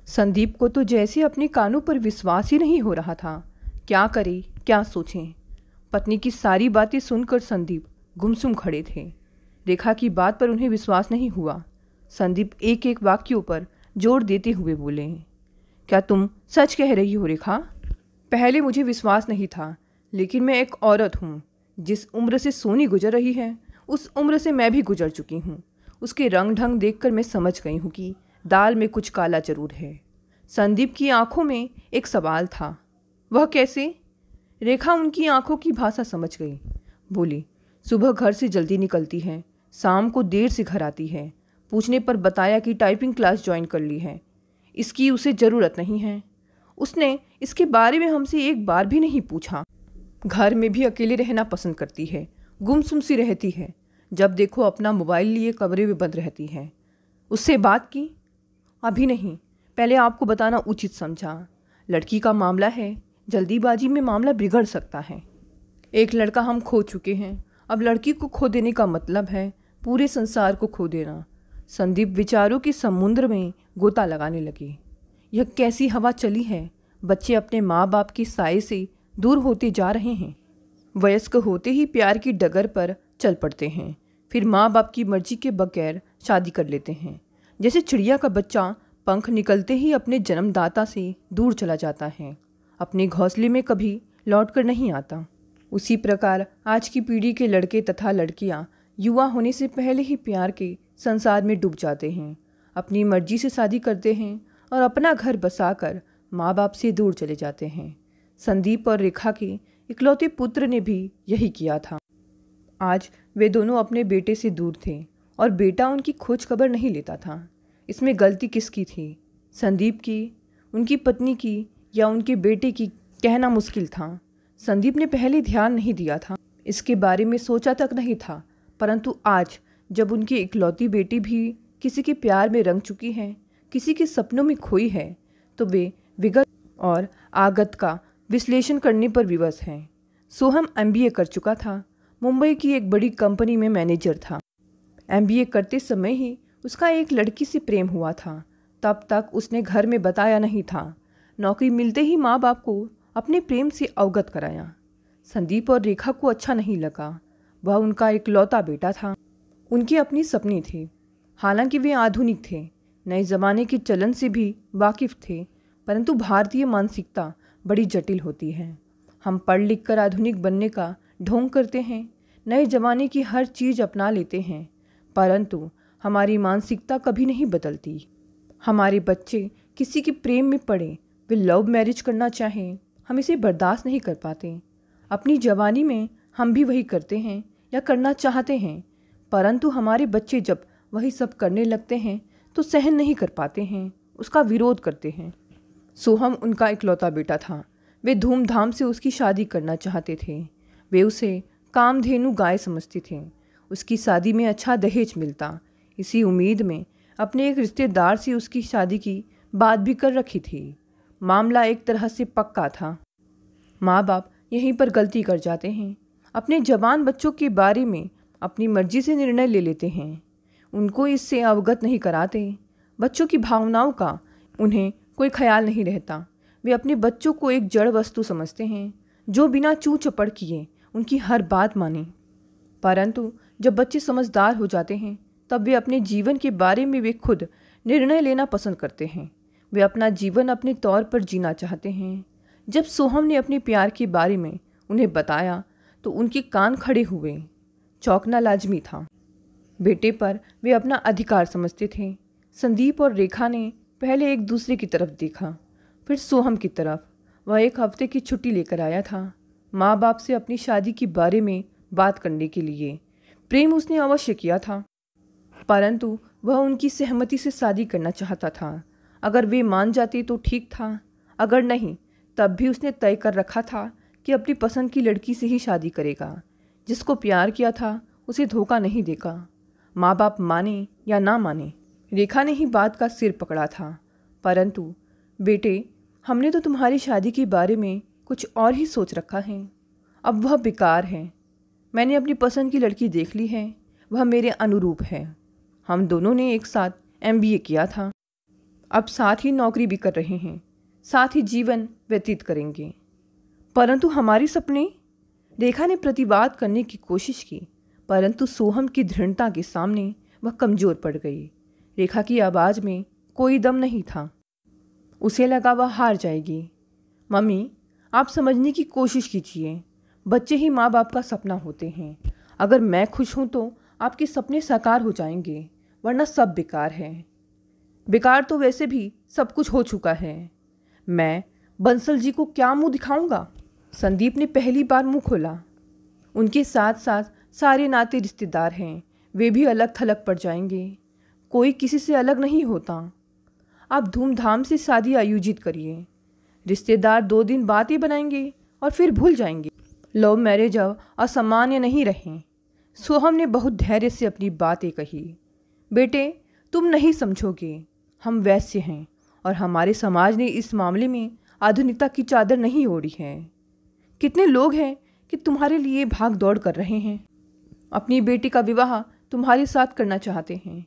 संदीप को तो जैसे अपने कानों पर विश्वास ही नहीं हो रहा था। क्या करे, क्या सोचें। पत्नी की सारी बातें सुनकर संदीप गुमसुम खड़े थे। रेखा की बात पर उन्हें विश्वास नहीं हुआ। संदीप एक एक वाक्यों पर जोर देते हुए बोले, क्या तुम सच कह रही हो रेखा? पहले मुझे विश्वास नहीं था, लेकिन मैं एक औरत हूँ। जिस उम्र से सोनी गुजर रही है, उस उम्र से मैं भी गुजर चुकी हूँ। उसके रंग ढंग देखकर मैं समझ गई हूँ कि दाल में कुछ काला जरूर है। संदीप की आंखों में एक सवाल था। वह कैसे? रेखा उनकी आंखों की भाषा समझ गई। बोली, सुबह घर से जल्दी निकलती है, शाम को देर से घर आती है। पूछने पर बताया कि टाइपिंग क्लास ज्वाइन कर ली है। इसकी उसे ज़रूरत नहीं है। उसने इसके बारे में हमसे एक बार भी नहीं पूछा। घर में भी अकेले रहना पसंद करती है, गुमसुम सी रहती है। जब देखो अपना मोबाइल लिए कमरे में बंद रहती है। उससे बात की? अभी नहीं, पहले आपको बताना उचित समझा। लड़की का मामला है, जल्दीबाजी में मामला बिगड़ सकता है। एक लड़का हम खो चुके हैं, अब लड़की को खो देने का मतलब है पूरे संसार को खो देना। संदीप विचारों के समुद्र में गोता लगाने लगे। यह कैसी हवा चली है? बच्चे अपने माँ बाप के साए से दूर होते जा रहे हैं। वयस्क होते ही प्यार की डगर पर चल पड़ते हैं, फिर माँ बाप की मर्जी के बगैर शादी कर लेते हैं। जैसे चिड़िया का बच्चा पंख निकलते ही अपने जन्मदाता से दूर चला जाता है, अपने घोंसले में कभी लौट कर नहीं आता। उसी प्रकार आज की पीढ़ी के लड़के तथा लड़कियां युवा होने से पहले ही प्यार के संसार में डूब जाते हैं, अपनी मर्जी से शादी करते हैं और अपना घर बसाकर माँ बाप से दूर चले जाते हैं। संदीप और रेखा के इकलौते पुत्र ने भी यही किया था। आज वे दोनों अपने बेटे से दूर थे और बेटा उनकी खोज खबर नहीं लेता था। इसमें गलती किसकी थी? संदीप की, उनकी पत्नी की या उनके बेटे की? कहना मुश्किल था। संदीप ने पहले ध्यान नहीं दिया था, इसके बारे में सोचा तक नहीं था। परंतु आज जब उनकी इकलौती बेटी भी किसी के प्यार में रंग चुकी है, किसी के सपनों में खोई है, तो वे विगत और आगत का विश्लेषण करने पर विवश हैं। सोहम एमबीए कर चुका था, मुंबई की एक बड़ी कंपनी में मैनेजर था। एमबीए करते समय ही उसका एक लड़की से प्रेम हुआ था। तब तक उसने घर में बताया नहीं था। नौकरी मिलते ही माँ बाप को अपने प्रेम से अवगत कराया। संदीप और रेखा को अच्छा नहीं लगा। वह उनका इकलौता बेटा था, उनकी अपनी सपने थे। हालांकि वे आधुनिक थे, नए ज़माने के चलन से भी वाकिफ़ थे, परंतु भारतीय मानसिकता बड़ी जटिल होती है। हम पढ़ लिख कर आधुनिक बनने का ढोंग करते हैं, नए ज़माने की हर चीज़ अपना लेते हैं, परंतु हमारी मानसिकता कभी नहीं बदलती। हमारे बच्चे किसी के प्रेम में पड़े, वे लव मैरिज करना चाहें, हम इसे बर्दाश्त नहीं कर पाते। अपनी जवानी में हम भी वही करते हैं या करना चाहते हैं, परंतु हमारे बच्चे जब वही सब करने लगते हैं तो सहन नहीं कर पाते हैं, उसका विरोध करते हैं। सोहम उनका इकलौता बेटा था। वे धूमधाम से उसकी शादी करना चाहते थे। वे उसे कामधेनु गाय समझते थे। उसकी शादी में अच्छा दहेज मिलता, इसी उम्मीद में अपने एक रिश्तेदार से उसकी शादी की बात भी कर रखी थी। मामला एक तरह से पक्का था। माँ बाप यहीं पर गलती कर जाते हैं, अपने जवान बच्चों के बारे में अपनी मर्जी से निर्णय ले लेते हैं। उनको इससे अवगत नहीं कराते। बच्चों की भावनाओं का उन्हें कोई ख्याल नहीं रहता। वे अपने बच्चों को एक जड़ वस्तु समझते हैं जो बिना चूं चपड़ किए उनकी हर बात माने। परंतु जब बच्चे समझदार हो जाते हैं तब वे अपने जीवन के बारे में वे खुद निर्णय लेना पसंद करते हैं। वे अपना जीवन अपने तौर पर जीना चाहते हैं। जब सोहम ने अपने प्यार के बारे में उन्हें बताया तो उनके कान खड़े हुए। चौंकना लाजमी था। बेटे पर वे अपना अधिकार समझते थे। संदीप और रेखा ने पहले एक दूसरे की तरफ देखा, फिर सोहम की तरफ। वह एक हफ्ते की छुट्टी लेकर आया था, माँ बाप से अपनी शादी के बारे में बात करने के लिए। प्रेम उसने अवश्य किया था, परंतु वह उनकी सहमति से शादी करना चाहता था। अगर वे मान जाते तो ठीक था, अगर नहीं तब भी उसने तय कर रखा था कि अपनी पसंद की लड़की से ही शादी करेगा। जिसको प्यार किया था उसे धोखा नहीं देगा, माँ बाप माने या ना माने। रेखा ने ही बात का सिर पकड़ा था। परंतु बेटे, हमने तो तुम्हारी शादी के बारे में कुछ और ही सोच रखा है। अब वह बेकार है। मैंने अपनी पसंद की लड़की देख ली है, वह मेरे अनुरूप है। हम दोनों ने एक साथ एमबीए किया था। अब साथ ही नौकरी भी कर रहे हैं, साथ ही जीवन व्यतीत करेंगे। परंतु हमारे सपने? रेखा ने प्रतिवाद करने की कोशिश की, परंतु सोहम की दृढ़ता के सामने वह कमज़ोर पड़ गई। रेखा की आवाज़ में कोई दम नहीं था। उसे लगा वह हार जाएगी। मम्मी, आप समझने की कोशिश कीजिए। बच्चे ही माँ बाप का सपना होते हैं। अगर मैं खुश हूँ तो आपके सपने साकार हो जाएंगे, वरना सब बेकार है। बेकार तो वैसे भी सब कुछ हो चुका है। मैं बंसल जी को क्या मुंह दिखाऊंगा? संदीप ने पहली बार मुंह खोला। उनके साथ साथ सारे नाते रिश्तेदार हैं, वे भी अलग थलग पड़ जाएंगे। कोई किसी से अलग नहीं होता। आप धूमधाम से शादी आयोजित करिए। रिश्तेदार 2 दिन बाद ही बनाएंगे और फिर भूल जाएंगे। लव मैरिज अब असामान्य नहीं रहे। सोहम ने बहुत धैर्य से अपनी बातें कही। बेटे, तुम नहीं समझोगे, हम वैश्य हैं और हमारे समाज ने इस मामले में आधुनिकता की चादर नहीं ओढ़ी है। कितने लोग हैं कि तुम्हारे लिए भाग दौड़ कर रहे हैं, अपनी बेटी का विवाह तुम्हारे साथ करना चाहते हैं।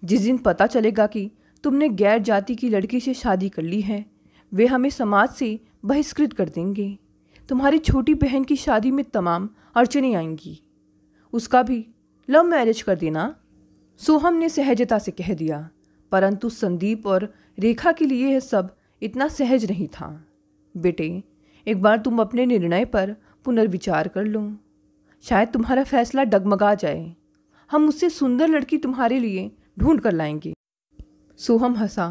जिस दिन पता चलेगा कि तुमने गैर जाति की लड़की से शादी कर ली है, वे हमें समाज से बहिष्कृत कर देंगे। तुम्हारी छोटी बहन की शादी में तमाम अड़चनें आएंगी, उसका भी लव मैरिज कर देना। सोहम ने सहजता से कह दिया, परंतु संदीप और रेखा के लिए यह सब इतना सहज नहीं था। बेटे, एक बार तुम अपने निर्णय पर पुनर्विचार कर लो, शायद तुम्हारा फैसला डगमगा जाए। हम उससे सुंदर लड़की तुम्हारे लिए ढूंढ कर लाएंगे। सोहम हंसा।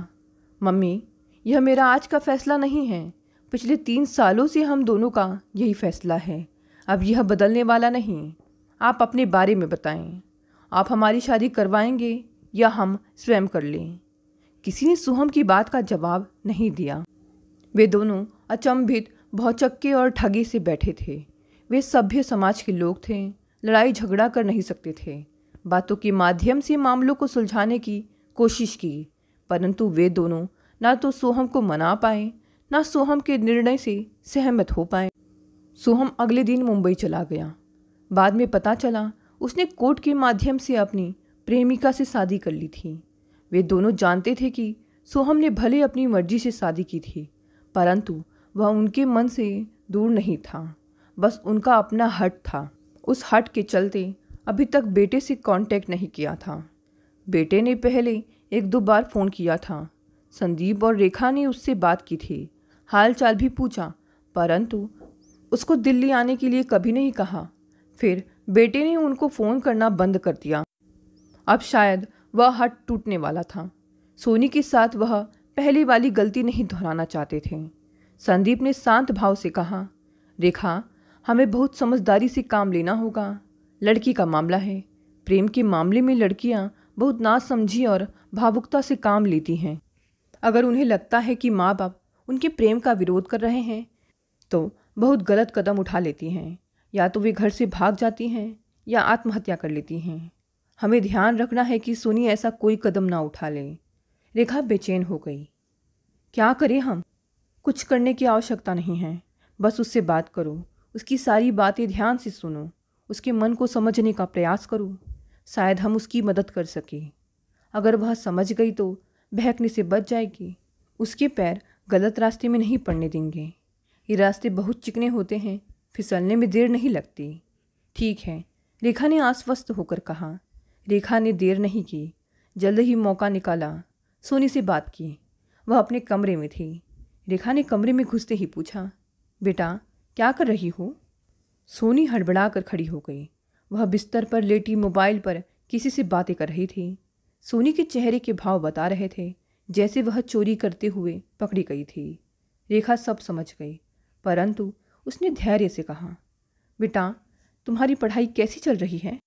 मम्मी, यह मेरा आज का फैसला नहीं है, पिछले 3 सालों से हम दोनों का यही फैसला है। अब यह बदलने वाला नहीं। आप अपने बारे में बताएं, आप हमारी शादी करवाएंगे या हम स्वयं कर लें? किसी ने सोहम की बात का जवाब नहीं दिया। वे दोनों अचंभित, भौचक्के और ठगे से बैठे थे। वे सभ्य समाज के लोग थे, लड़ाई झगड़ा कर नहीं सकते थे। बातों के माध्यम से मामलों को सुलझाने की कोशिश की, परंतु वे दोनों ना तो सोहम को मना पाए, ना सोहम के निर्णय से सहमत हो पाए। सोहम अगले दिन मुंबई चला गया। बाद में पता चला उसने कोर्ट के माध्यम से अपनी प्रेमिका से शादी कर ली थी। वे दोनों जानते थे कि सोहम ने भले अपनी मर्जी से शादी की थी, परंतु वह उनके मन से दूर नहीं था। बस उनका अपना हट था। उस हट के चलते अभी तक बेटे से कांटेक्ट नहीं किया था। बेटे ने पहले 1-2 बार फ़ोन किया था। संदीप और रेखा ने उससे बात की थी, हाल चाल भी पूछा, परंतु उसको दिल्ली आने के लिए कभी नहीं कहा। फिर बेटे ने उनको फ़ोन करना बंद कर दिया। अब शायद वह हट टूटने वाला था। सोनी के साथ वह पहली वाली गलती नहीं दोहराना चाहते थे। संदीप ने शांत भाव से कहा, रेखा, हमें बहुत समझदारी से काम लेना होगा। लड़की का मामला है। प्रेम के मामले में लड़कियां बहुत नासमझी और भावुकता से काम लेती हैं। अगर उन्हें लगता है कि माँ बाप उनके प्रेम का विरोध कर रहे हैं तो बहुत गलत कदम उठा लेती हैं। या तो वे घर से भाग जाती हैं या आत्महत्या कर लेती हैं। हमें ध्यान रखना है कि सोनी ऐसा कोई कदम ना उठा ले। रेखा बेचैन हो गई। क्या करें हम? कुछ करने की आवश्यकता नहीं है, बस उससे बात करो, उसकी सारी बातें ध्यान से सुनो, उसके मन को समझने का प्रयास करो। शायद हम उसकी मदद कर सकें। अगर वह समझ गई तो बहकने से बच जाएगी। उसके पैर गलत रास्ते में नहीं पड़ने देंगे। ये रास्ते बहुत चिकने होते हैं, फिसलने में देर नहीं लगती। ठीक है, रेखा ने आश्वस्त होकर कहा। रेखा ने देर नहीं की, जल्द ही मौका निकाला। सोनी से बात की। वह अपने कमरे में थी। रेखा ने कमरे में घुसते ही पूछा, बेटा क्या कर रही हो? सोनी हड़बड़ा कर खड़ी हो गई। वह बिस्तर पर लेटी मोबाइल पर किसी से बातें कर रही थी। सोनी के चेहरे के भाव बता रहे थे जैसे वह चोरी करते हुए पकड़ी गई थी। रेखा सब समझ गई, परंतु उसने धैर्य से कहा, बेटा तुम्हारी पढ़ाई कैसी चल रही है?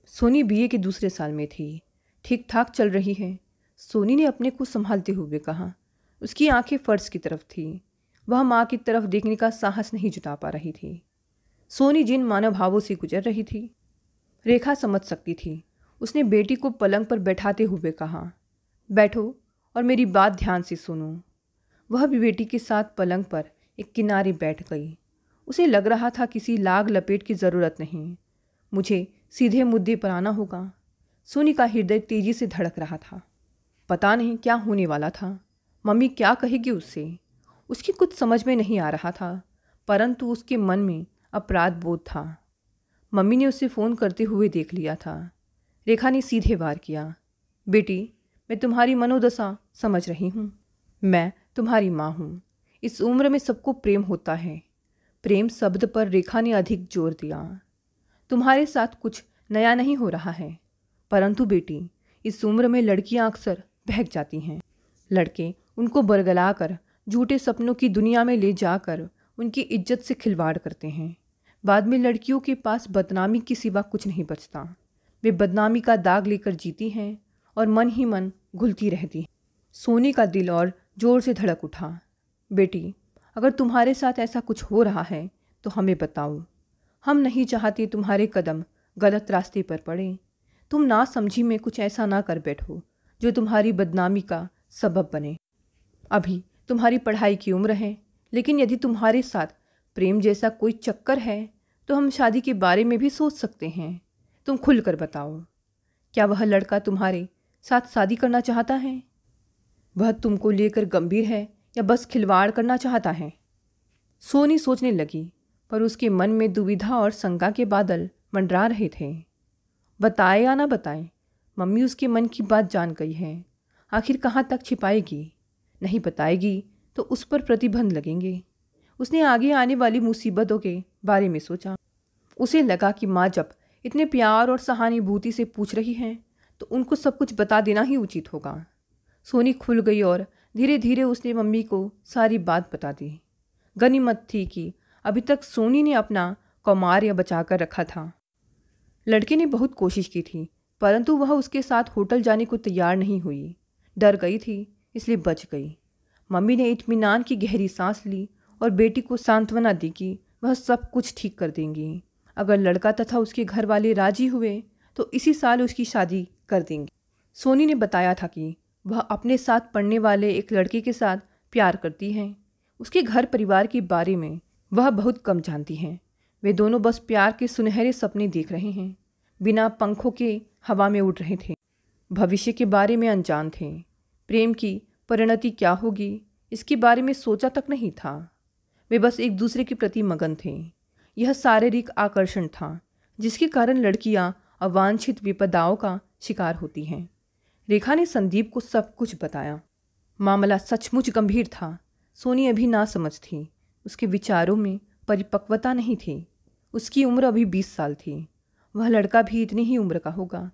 सोनी बीए के दूसरे साल में थी। ठीक ठाक चल रही है, सोनी ने अपने को संभालते हुए कहा। उसकी आंखें फर्श की तरफ थी। वह माँ की तरफ देखने का साहस नहीं जुटा पा रही थी। सोनी जिन मानव भावों से गुजर रही थी रेखा समझ सकती थी। उसने बेटी को पलंग पर बैठाते हुए कहा, बैठो और मेरी बात ध्यान से सुनो। वह भी बेटी के साथ पलंग पर एक किनारे बैठ गई। उसे लग रहा था किसी लाग लपेट की ज़रूरत नहीं, मुझे सीधे मुद्दे पर आना होगा। सोनी का हृदय तेजी से धड़क रहा था, पता नहीं क्या होने वाला था। मम्मी क्या कहेगी उससे, उसकी कुछ समझ में नहीं आ रहा था, परंतु उसके मन में अपराध बोध था। मम्मी ने उसे फ़ोन करते हुए देख लिया था। रेखा ने सीधे वार किया, बेटी मैं तुम्हारी मनोदशा समझ रही हूँ। मैं तुम्हारी माँ हूँ। इस उम्र में सबको प्रेम होता है। प्रेम शब्द पर रेखा ने अधिक जोर दिया। तुम्हारे साथ कुछ नया नहीं हो रहा है, परंतु बेटी इस उम्र में लड़कियां अक्सर बहक जाती हैं। लड़के उनको बरगला कर झूठे सपनों की दुनिया में ले जाकर उनकी इज्जत से खिलवाड़ करते हैं। बाद में लड़कियों के पास बदनामी के सिवा कुछ नहीं बचता। वे बदनामी का दाग लेकर जीती हैं और मन ही मन घुलती रहती हैं। सोनी का दिल और जोर से धड़क उठा। बेटी अगर तुम्हारे साथ ऐसा कुछ हो रहा है तो हमें बताओ। हम नहीं चाहते तुम्हारे कदम गलत रास्ते पर पड़े। तुम ना समझी में कुछ ऐसा ना कर बैठो जो तुम्हारी बदनामी का सबब बने। अभी तुम्हारी पढ़ाई की उम्र है, लेकिन यदि तुम्हारे साथ प्रेम जैसा कोई चक्कर है तो हम शादी के बारे में भी सोच सकते हैं। तुम खुलकर बताओ, क्या वह लड़का तुम्हारे साथ शादी करना चाहता है? वह तुमको लेकर गंभीर है या बस खिलवाड़ करना चाहता है? सोनी सोचने लगी, पर उसके मन में दुविधा और शंका के बादल मंडरा रहे थे। बताए या ना बताए, मम्मी उसके मन की बात जान गई है। आखिर कहाँ तक छिपाएगी? नहीं बताएगी तो उस पर प्रतिबंध लगेंगे। उसने आगे आने वाली मुसीबतों के बारे में सोचा। उसे लगा कि माँ जब इतने प्यार और सहानुभूति से पूछ रही हैं तो उनको सब कुछ बता देना ही उचित होगा। सोनी खुल गई और धीरे धीरे उसने मम्मी को सारी बात बता दी। गनीमत थी कि अभी तक सोनी ने अपना कौमार्य बचा कर रखा था। लड़के ने बहुत कोशिश की थी, परंतु वह उसके साथ होटल जाने को तैयार नहीं हुई। डर गई थी, इसलिए बच गई। मम्मी ने इत्मीनान की गहरी सांस ली और बेटी को सांत्वना दी कि वह सब कुछ ठीक कर देंगी। अगर लड़का तथा उसके घर वाले राजी हुए तो इसी साल उसकी शादी कर देंगे। सोनी ने बताया था कि वह अपने साथ पढ़ने वाले एक लड़के के साथ प्यार करती हैं। उसके घर परिवार के बारे में वह बहुत कम जानती हैं। वे दोनों बस प्यार के सुनहरे सपने देख रहे हैं, बिना पंखों के हवा में उड़ रहे थे। भविष्य के बारे में अनजान थे। प्रेम की परिणति क्या होगी इसके बारे में सोचा तक नहीं था। वे बस एक दूसरे के प्रति मगन थे। यह शारीरिक आकर्षण था जिसके कारण लड़कियां अवांछित विपदाओं का शिकार होती हैं। रेखा ने संदीप को सब कुछ बताया। मामला सचमुच गंभीर था। सोनी अभी ना समझ थी। उसके विचारों में परिपक्वता नहीं थी। उसकी उम्र अभी 20 साल थी। वह लड़का भी इतनी ही उम्र का होगा।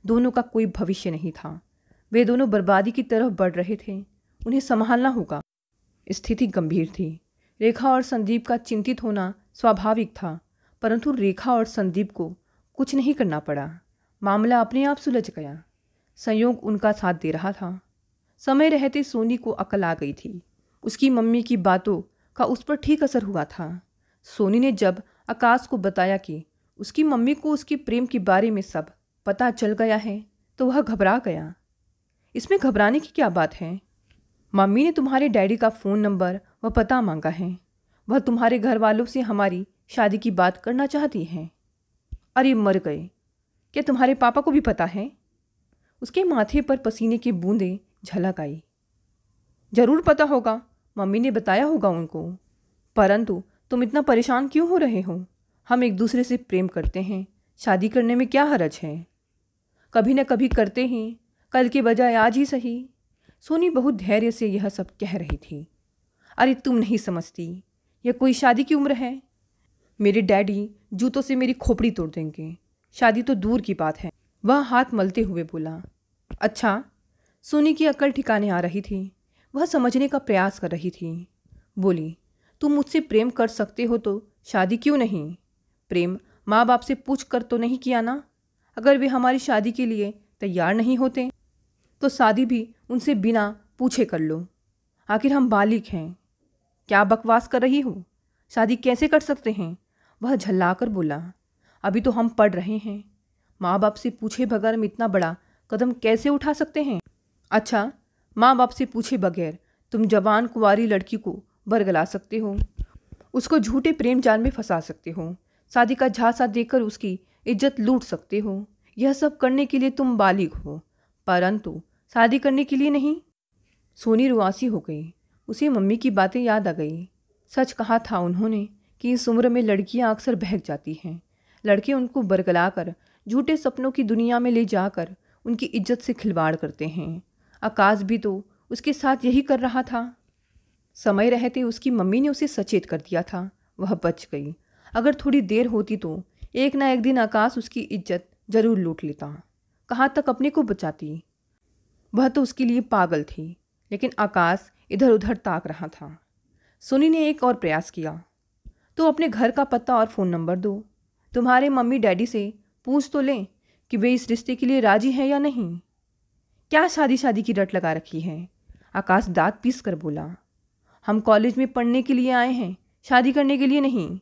दोनों का कोई भविष्य नहीं था। वे दोनों बर्बादी की तरफ बढ़ रहे थे। उन्हें संभालना होगा। स्थिति गंभीर थी। रेखा और संदीप का चिंतित होना स्वाभाविक था, परंतु रेखा और संदीप को कुछ नहीं करना पड़ा। मामला अपने आप सुलझ गया। संयोग उनका साथ दे रहा था। समय रहते सोनी को अकल आ गई थी। उसकी मम्मी की बातों का उस पर ठीक असर हुआ था। सोनी ने जब आकाश को बताया कि उसकी मम्मी को उसके प्रेम के बारे में सब पता चल गया है तो वह घबरा गया। इसमें घबराने की क्या बात है? मम्मी ने तुम्हारे डैडी का फ़ोन नंबर व पता मांगा है। वह तुम्हारे घर वालों से हमारी शादी की बात करना चाहती हैं। अरे मर गए, क्या तुम्हारे पापा को भी पता है? उसके माथे पर पसीने की बूंदें झलक आई। जरूर पता होगा, मम्मी ने बताया होगा उनको। परंतु तुम इतना परेशान क्यों हो रहे हो? हम एक दूसरे से प्रेम करते हैं, शादी करने में क्या हरज है? कभी न कभी करते हैं, कल के बजाय आज ही सही। सोनी बहुत धैर्य से यह सब कह रही थी। अरे तुम नहीं समझती, यह कोई शादी की उम्र है? मेरे डैडी जूतों से मेरी खोपड़ी तोड़ देंगे। शादी तो दूर की बात है। वह हाथ मलते हुए बोला। अच्छा। सोनी की अकल ठिकाने आ रही थी। वह समझने का प्रयास कर रही थी। बोली, तुम मुझसे प्रेम कर सकते हो तो शादी क्यों नहीं? प्रेम माँ बाप से पूछ कर तो नहीं किया ना? अगर वे हमारी शादी के लिए तैयार नहीं होते तो शादी भी उनसे बिना पूछे कर लो। आखिर हम बालिग हैं। क्या बकवास कर रही हो? शादी कैसे कर सकते हैं? वह झल्लाकर बोला। अभी तो हम पढ़ रहे हैं। माँ बाप से पूछे बगैर हम इतना बड़ा कदम कैसे उठा सकते हैं? अच्छा, माँ बाप से पूछे बगैर तुम जवान कुंवारी लड़की को बरगला सकते हो, उसको झूठे प्रेम जाल में फंसा सकते हो, शादी का झांसा देकर उसकी इज्जत लूट सकते हो। यह सब करने के लिए तुम बालिग हो, परंतु शादी करने के लिए नहीं। सोनी रुआसी हो गई। उसे मम्मी की बातें याद आ गई। सच कहा था उन्होंने कि इस उम्र में लड़कियां अक्सर बहक जाती हैं। लड़के उनको बरगला कर झूठे सपनों की दुनिया में ले जाकर उनकी इज्जत से खिलवाड़ करते हैं। आकाश भी तो उसके साथ यही कर रहा था। समय रहते उसकी मम्मी ने उसे सचेत कर दिया था। वह बच गई। अगर थोड़ी देर होती तो एक ना एक दिन आकाश उसकी इज्जत जरूर लूट लेता। कहाँ तक अपने को बचाती। वह तो उसके लिए पागल थी, लेकिन आकाश इधर उधर ताक रहा था। सोनी ने एक और प्रयास किया। तो अपने घर का पता और फ़ोन नंबर दो। तुम्हारे मम्मी डैडी से पूछ तो लें कि वे इस रिश्ते के लिए राजी हैं या नहीं। क्या शादी शादी की रट लगा रखी है। आकाश दांत पीस कर बोला। हम कॉलेज में पढ़ने के लिए आए हैं, शादी करने के लिए नहीं,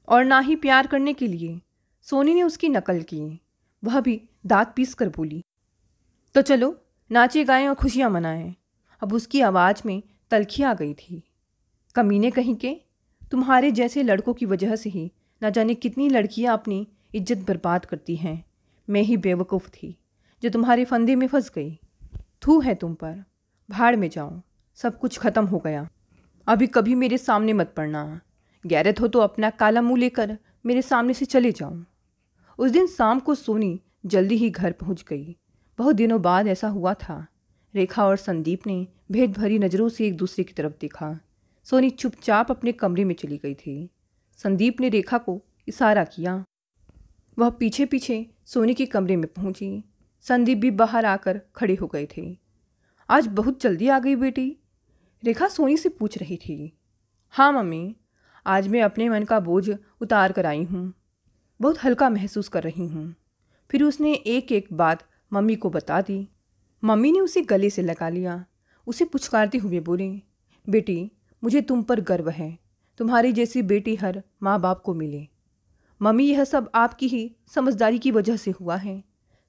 और ना ही प्यार करने के लिए। सोनी ने उसकी नकल की। वह भी दांत पीस कर बोली। तो चलो नाचे गाएं और खुशियां मनाएं। अब उसकी आवाज़ में तल्खी आ गई थी। कमीने कहीं के, तुम्हारे जैसे लड़कों की वजह से ही ना जाने कितनी लड़कियां अपनी इज्जत बर्बाद करती हैं। मैं ही बेवकूफ़ थी जो तुम्हारे फंदे में फंस गई। थू है तुम पर। भाड़ में जाओ, सब कुछ ख़त्म हो गया। अभी कभी मेरे सामने मत पड़ना। गैरत हो तो अपना काला मुंह लेकर मेरे सामने से चले जाओ। उस दिन शाम को सोनी जल्दी ही घर पहुंच गई। बहुत दिनों बाद ऐसा हुआ था। रेखा और संदीप ने भेद भरी नज़रों से एक दूसरे की तरफ देखा। सोनी चुपचाप अपने कमरे में चली गई थी। संदीप ने रेखा को इशारा किया। वह पीछे पीछे सोनी के कमरे में पहुंची। संदीप भी बाहर आकर खड़े हो गए थे। आज बहुत जल्दी आ गई बेटी, रेखा सोनी से पूछ रही थी। हाँ मम्मी, आज मैं अपने मन का बोझ उतार कर आई हूँ। बहुत हल्का महसूस कर रही हूँ। फिर उसने एक एक बात मम्मी को बता दी। मम्मी ने उसे गले से लगा लिया। उसे पुचकारते हुए बोले, बेटी मुझे तुम पर गर्व है। तुम्हारी जैसी बेटी हर माँ बाप को मिले। मम्मी यह सब आपकी ही समझदारी की वजह से हुआ है।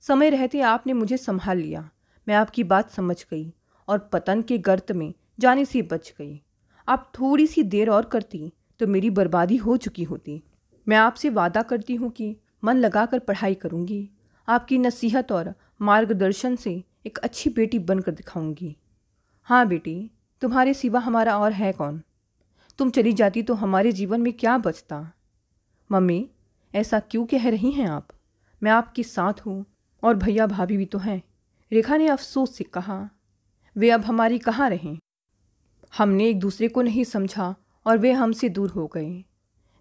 समय रहते आपने मुझे संभाल लिया। मैं आपकी बात समझ गई और पतन के गर्त में जाने से बच गई। आप थोड़ी सी देर और करती तो मेरी बर्बादी हो चुकी होती। मैं आपसे वादा करती हूँ कि मन लगाकर पढ़ाई करूँगी। आपकी नसीहत और मार्गदर्शन से एक अच्छी बेटी बनकर दिखाऊंगी। हाँ बेटी, तुम्हारे सिवा हमारा और है कौन। तुम चली जाती तो हमारे जीवन में क्या बचता। मम्मी ऐसा क्यों कह रही हैं आप। मैं आपके साथ हूँ और भैया भाभी भी तो हैं। रेखा ने अफसोस से कहा। वे अब हमारी कहाँ रहें। हमने एक दूसरे को नहीं समझा और वे हमसे दूर हो गए।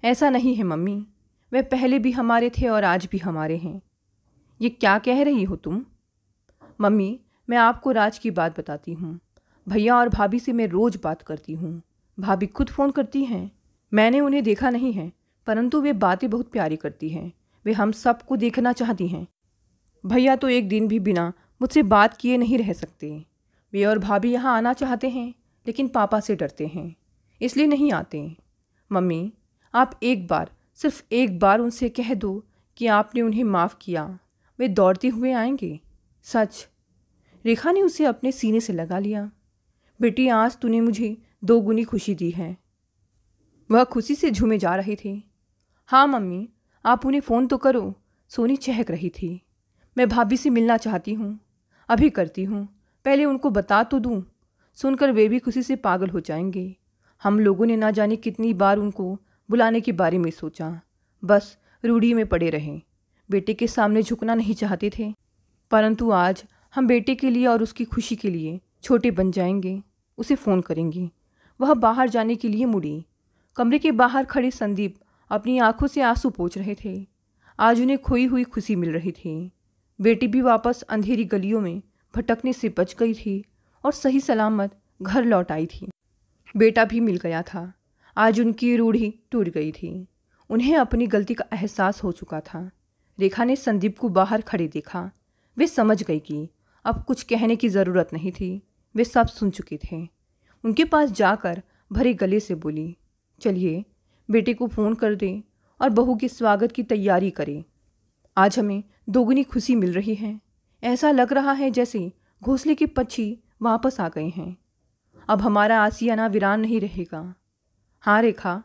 ऐसा नहीं है मम्मी, वे पहले भी हमारे थे और आज भी हमारे हैं। ये क्या कह रही हो तुम। मम्मी मैं आपको राज की बात बताती हूँ। भैया और भाभी से मैं रोज़ बात करती हूँ। भाभी खुद फ़ोन करती हैं। मैंने उन्हें देखा नहीं है, परंतु वे बातें बहुत प्यारी करती हैं। वे हम सबको देखना चाहती हैं। भैया तो एक दिन भी बिना मुझसे बात किए नहीं रह सकते। वे और भाभी यहाँ आना चाहते हैं, लेकिन पापा से डरते हैं, इसलिए नहीं आते। मम्मी आप एक बार, सिर्फ एक बार उनसे कह दो कि आपने उन्हें माफ़ किया। वे दौड़ते हुए आएंगे। सच। रेखा ने उसे अपने सीने से लगा लिया। बेटी आज तूने मुझे 2 गुनी खुशी दी है। वह खुशी से झूमे जा रहे थे। हाँ मम्मी, आप उन्हें फ़ोन तो करो। सोनी चहक रही थी। मैं भाभी से मिलना चाहती हूँ। अभी करती हूँ, पहले उनको बता तो दूँ। सुनकर वे भी खुशी से पागल हो जाएंगे। हम लोगों ने ना जाने कितनी बार उनको बुलाने के बारे में सोचा, बस रूढ़ी में पड़े रहे। बेटे के सामने झुकना नहीं चाहते थे, परंतु आज हम बेटे के लिए और उसकी खुशी के लिए छोटे बन जाएंगे। उसे फ़ोन करेंगे। वह बाहर जाने के लिए मुड़ी। कमरे के बाहर खड़े संदीप अपनी आंखों से आंसू पोंछ रहे थे। आज उन्हें खोई हुई खुशी मिल रही थी। बेटी भी वापस अंधेरी गलियों में भटकने से बच गई थी और सही सलामत घर लौट आई थी। बेटा भी मिल गया था। आज उनकी रूढ़ी टूट गई थी। उन्हें अपनी गलती का एहसास हो चुका था। रेखा ने संदीप को बाहर खड़े देखा। वे समझ गई कि अब कुछ कहने की ज़रूरत नहीं थी। वे सब सुन चुके थे। उनके पास जाकर भरे गले से बोली, चलिए बेटे को फ़ोन कर दें और बहू के स्वागत की तैयारी करें। आज हमें दोगुनी खुशी मिल रही है। ऐसा लग रहा है जैसे घोंसले के पक्षी वापस आ गए हैं। अब हमारा आशियाना वीरान नहीं रहेगा। हाँ रेखा,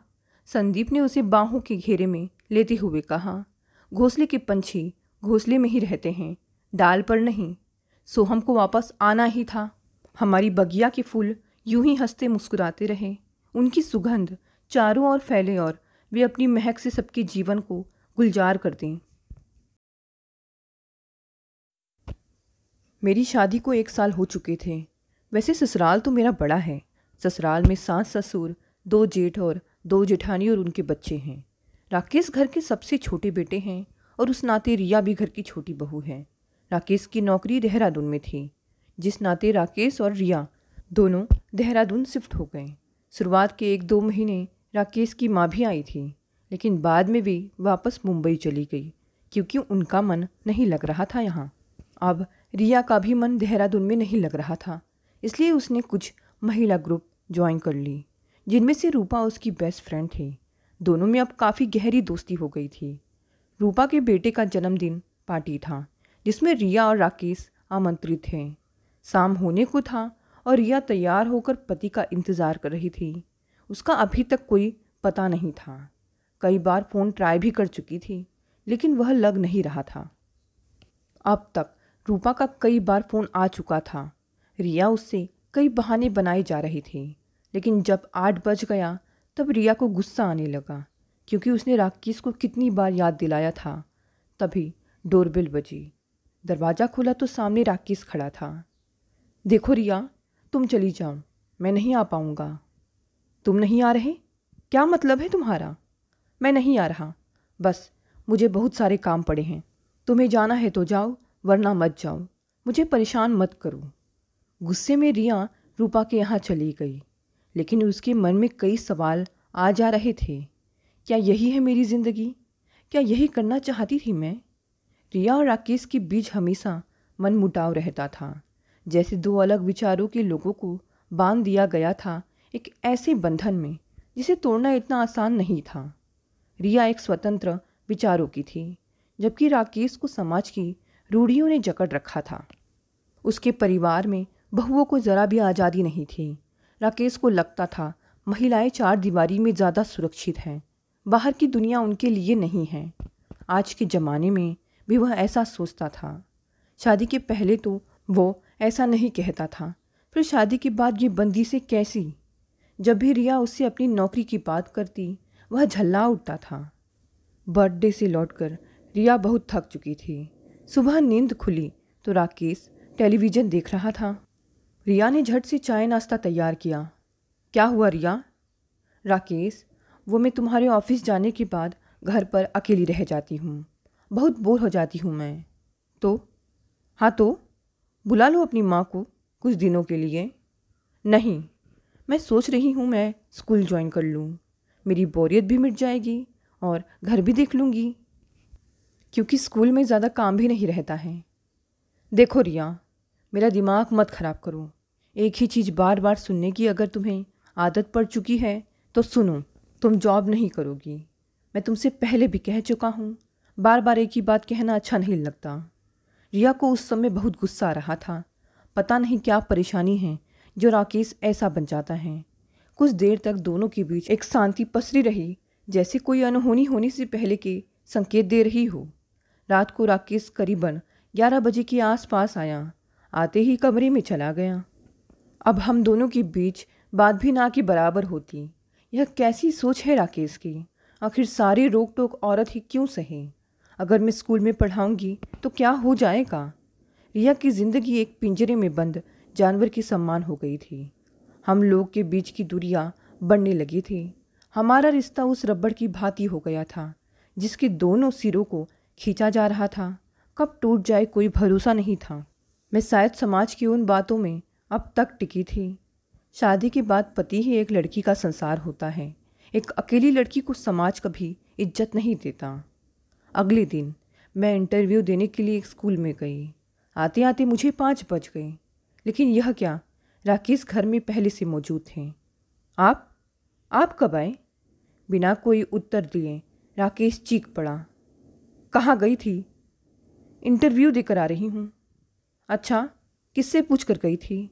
संदीप ने उसे बाहों के घेरे में लेते हुए कहा। घोंसले के पंछी घोंसले में ही रहते हैं, डाल पर नहीं। सोहम को वापस आना ही था। हमारी बगिया के फूल यूं ही हंसते मुस्कुराते रहे, उनकी सुगंध चारों ओर फैले और वे अपनी महक से सबके जीवन को गुलजार कर दें। मेरी शादी को 1 साल हो चुके थे। वैसे ससुराल तो मेरा बड़ा है। ससुराल में सास ससुर, 2 जेठ और 2 जेठानी और उनके बच्चे हैं। राकेश घर के सबसे छोटे बेटे हैं और उस नाते रिया भी घर की छोटी बहू है। राकेश की नौकरी देहरादून में थी, जिस नाते राकेश और रिया दोनों देहरादून शिफ्ट हो गए। शुरुआत के 1-2 महीने राकेश की माँ भी आई थी, लेकिन बाद में वे वापस मुंबई चली गई क्योंकि उनका मन नहीं लग रहा था यहाँ। अब रिया का भी मन देहरादून में नहीं लग रहा था, इसलिए उसने कुछ महिला ग्रुप ज्वाइन कर ली, जिनमें से रूपा उसकी बेस्ट फ्रेंड थी। दोनों में अब काफ़ी गहरी दोस्ती हो गई थी। रूपा के बेटे का जन्मदिन पार्टी था, जिसमें रिया और राकेश आमंत्रित थे। शाम होने को था और रिया तैयार होकर पति का इंतज़ार कर रही थी। उसका अभी तक कोई पता नहीं था। कई बार फ़ोन ट्राई भी कर चुकी थी, लेकिन वह लग नहीं रहा था। अब तक रूपा का कई बार फ़ोन आ चुका था। रिया उससे कई बहाने बनाए जा रहे थे, लेकिन जब 8 बज गया तब रिया को गुस्सा आने लगा, क्योंकि उसने राकेश को कितनी बार याद दिलाया था। तभी डोरबेल बजी। दरवाज़ा खोला तो सामने राकेश खड़ा था। देखो रिया, तुम चली जाओ, मैं नहीं आ पाऊँगा। तुम नहीं आ रहे? क्या मतलब है तुम्हारा? मैं नहीं आ रहा, बस मुझे बहुत सारे काम पड़े हैं। तुम्हें जाना है तो जाओ, वरना मत जाओ। मुझे परेशान मत करो। गुस्से में रिया रूपा के यहाँ चली गई, लेकिन उसके मन में कई सवाल आ जा रहे थे। क्या यही है मेरी ज़िंदगी? क्या यही करना चाहती थी मैं? रिया और राकेश के बीच हमेशा मनमुटाव रहता था, जैसे 2 अलग विचारों के लोगों को बांध दिया गया था एक ऐसे बंधन में जिसे तोड़ना इतना आसान नहीं था। रिया एक स्वतंत्र विचारों की थी, जबकि राकेश को समाज की रूढ़ियों ने जकड़ रखा था। उसके परिवार में बहुओं को ज़रा भी आज़ादी नहीं थी। राकेश को लगता था महिलाएं 4 दीवारी में ज़्यादा सुरक्षित हैं, बाहर की दुनिया उनके लिए नहीं है। आज के ज़माने में भी वह ऐसा सोचता था। शादी के पहले तो वो ऐसा नहीं कहता था, फिर शादी के बाद ये बंदी से कैसी? जब भी रिया उससे अपनी नौकरी की बात करती, वह झल्ला उठता था। बर्थडे से लौटकर रिया बहुत थक चुकी थी। सुबह नींद खुली तो राकेश टेलीविज़न देख रहा था। रिया ने झट से चाय नाश्ता तैयार किया। क्या हुआ रिया? राकेश, वो मैं तुम्हारे ऑफिस जाने के बाद घर पर अकेली रह जाती हूँ, बहुत बोर हो जाती हूँ मैं। तो? हाँ तो बुला लो अपनी माँ को कुछ दिनों के लिए। नहीं, मैं सोच रही हूँ मैं स्कूल ज्वाइन कर लूँ, मेरी बोरियत भी मिट जाएगी और घर भी देख लूँगी, क्योंकि स्कूल में ज़्यादा काम भी नहीं रहता है। देखो रिया, मेरा दिमाग मत ख़राब करो। एक ही चीज़ बार बार सुनने की अगर तुम्हें आदत पड़ चुकी है तो सुनो, तुम जॉब नहीं करोगी। मैं तुमसे पहले भी कह चुका हूँ, बार बार एक ही बात कहना अच्छा नहीं लगता। रिया को उस समय बहुत गुस्सा आ रहा था। पता नहीं क्या परेशानी है जो राकेश ऐसा बन जाता है। कुछ देर तक दोनों के बीच एक शांति पसरी रही, जैसे कोई अनहोनी होने से पहले के संकेत दे रही हो। रात को राकेश करीबन 11 बजे के आसपास आया। आते ही कमरे में चला गया। अब हम दोनों के बीच बात भी ना के बराबर होती। यह कैसी सोच है राकेश की? आखिर सारी रोक टोक औरत ही क्यों सहे? अगर मैं स्कूल में पढ़ाऊंगी तो क्या हो जाएगा? रिया की ज़िंदगी एक पिंजरे में बंद जानवर की समान हो गई थी। हम लोग के बीच की दूरियां बढ़ने लगी थी। हमारा रिश्ता उस रबड़ की भांति हो गया था जिसके दोनों सिरों को खींचा जा रहा था। कब टूट जाए कोई भरोसा नहीं था। मैं शायद समाज की उन बातों में अब तक टिकी थी। शादी के बाद पति ही एक लड़की का संसार होता है। एक अकेली लड़की को समाज कभी इज्जत नहीं देता। अगले दिन मैं इंटरव्यू देने के लिए एक स्कूल में गई। आते आते मुझे 5 बज गए, लेकिन यह क्या, राकेश घर में पहले से मौजूद थे। आप कब आए? बिना कोई उत्तर दिए राकेश चीख पड़ा। कहाँ गई थी? इंटरव्यू देकर आ रही हूँ। अच्छा, किससे पूछ कर गई थी?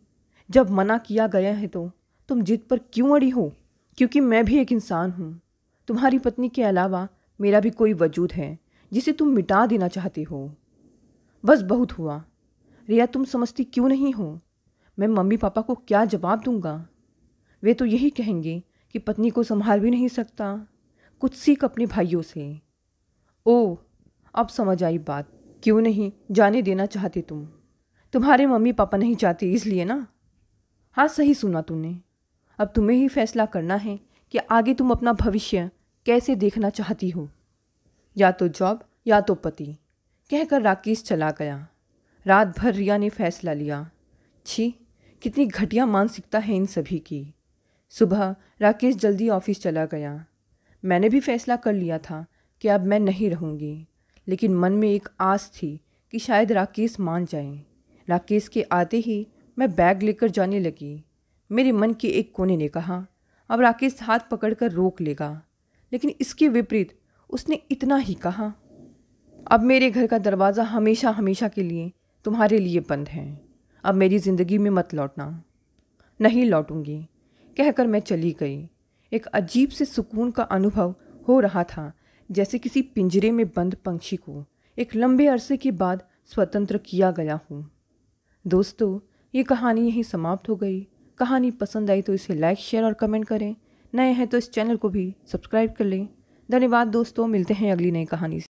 जब मना किया गया है तो तुम जिद पर क्यों अड़ी हो? क्योंकि मैं भी एक इंसान हूँ। तुम्हारी पत्नी के अलावा मेरा भी कोई वजूद है जिसे तुम मिटा देना चाहते हो। बस बहुत हुआ। रिया, तुम समझती क्यों नहीं हो? मैं मम्मी पापा को क्या जवाब दूंगा? वे तो यही कहेंगे कि पत्नी को संभाल भी नहीं सकता। कुछ सीख अपने भाइयों से। ओह, अब समझ आई बात। क्यों नहीं जाने देना चाहते तुम? तुम्हारे मम्मी पापा नहीं चाहते इसलिए ना? हाँ, सही सुना तुमने। अब तुम्हें ही फैसला करना है कि आगे तुम अपना भविष्य कैसे देखना चाहती हो, या तो जॉब या तो पति। कहकर राकेश चला गया। रात भर रिया ने फैसला लिया। छी, कितनी घटिया मानसिकता है इन सभी की। सुबह राकेश जल्दी ऑफिस चला गया। मैंने भी फैसला कर लिया था कि अब मैं नहीं रहूँगी, लेकिन मन में एक आस थी कि शायद राकेश मान जाए। राकेश के आते ही मैं बैग लेकर जाने लगी। मेरे मन के एक कोने ने कहा, अब राकेश हाथ पकड़कर रोक लेगा, लेकिन इसके विपरीत उसने इतना ही कहा, अब मेरे घर का दरवाज़ा हमेशा हमेशा के लिए तुम्हारे लिए बंद है। अब मेरी ज़िंदगी में मत लौटना। नहीं लौटूंगी, कहकर मैं चली गई। एक अजीब से सुकून का अनुभव हो रहा था, जैसे किसी पिंजरे में बंद पंछी को एक लंबे अरसे के बाद स्वतंत्र किया गया हूँ। दोस्तों, ये कहानी यहीं समाप्त हो गई। कहानी पसंद आई तो इसे लाइक, शेयर और कमेंट करें। नए हैं तो इस चैनल को भी सब्सक्राइब कर लें। धन्यवाद दोस्तों, मिलते हैं अगली नई कहानी से।